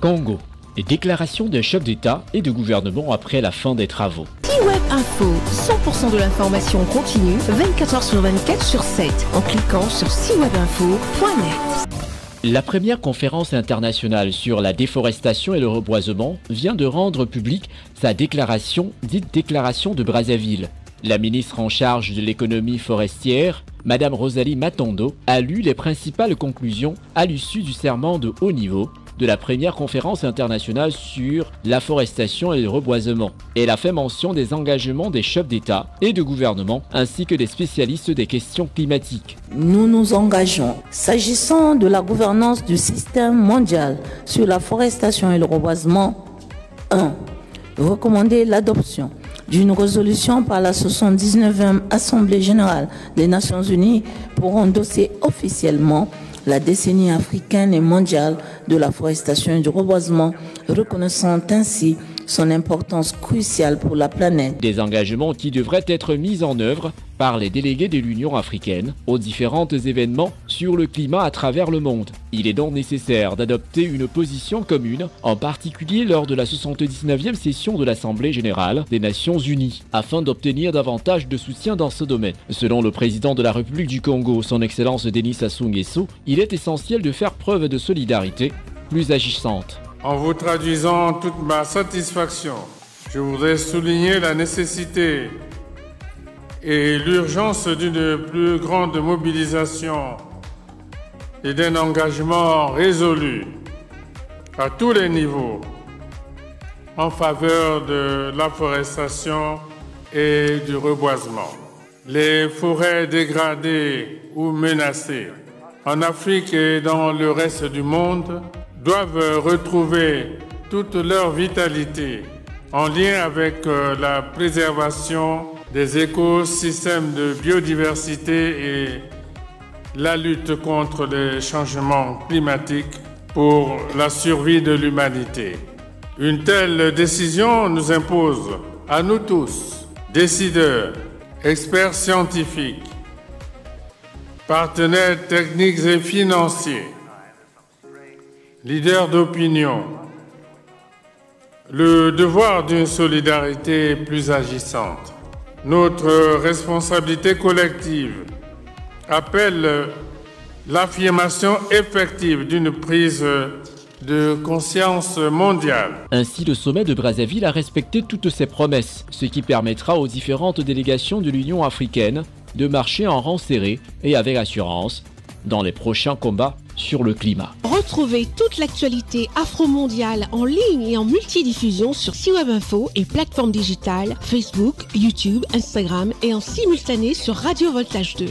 Congo. Les déclarations d'un chef d'État et de gouvernement après la fin des travaux. C-Web Info, 100% de l'information continue, 24h sur 24 sur 7, en cliquant sur cwebinfo.net. La première conférence internationale sur la déforestation et le reboisement vient de rendre publique sa déclaration, dite déclaration de Brazzaville. La ministre en charge de l'économie forestière, Madame Rosalie Matondo, a lu les principales conclusions à l'issue du serment de haut niveau de la première conférence internationale sur l'afforestation et le reboisement. Elle a fait mention des engagements des chefs d'État et de gouvernement ainsi que des spécialistes des questions climatiques. Nous nous engageons, s'agissant de la gouvernance du système mondial sur la forestation et le reboisement, 1. Recommander l'adoption d'une résolution par la 79e Assemblée générale des Nations unies pour endosser officiellement la décennie africaine et mondiale de la forestation et du reboisement, reconnaissant ainsi son importance cruciale pour la planète. Des engagements qui devraient être mis en œuvre par les délégués de l'Union africaine aux différents événements sur le climat à travers le monde. Il est donc nécessaire d'adopter une position commune, en particulier lors de la 79e session de l'Assemblée générale des Nations unies, afin d'obtenir davantage de soutien dans ce domaine. Selon le président de la République du Congo, son Excellence Denis Sassou Nguesso, il est essentiel de faire preuve de solidarité plus agissante. En vous traduisant toute ma satisfaction, je voudrais souligner la nécessité et l'urgence d'une plus grande mobilisation et d'un engagement résolu à tous les niveaux en faveur de l'afforestation et du reboisement. Les forêts dégradées ou menacées en Afrique et dans le reste du monde doivent retrouver toute leur vitalité en lien avec la préservation des écosystèmes de biodiversité et la lutte contre les changements climatiques pour la survie de l'humanité. Une telle décision nous impose à nous tous, décideurs, experts scientifiques, partenaires techniques et financiers, leaders d'opinion, le devoir d'une solidarité plus agissante. Notre responsabilité collective appelle l'affirmation effective d'une prise de conscience mondiale. Ainsi, le sommet de Brazzaville a respecté toutes ses promesses, ce qui permettra aux différentes délégations de l'Union africaine de marcher en rang serré et avec assurance dans les prochains combats sur le climat. Retrouvez toute l'actualité afro-mondiale en ligne et en multidiffusion sur C-Web Info et plateformes digitales, Facebook, YouTube, Instagram et en simultané sur Radio Voltage 2.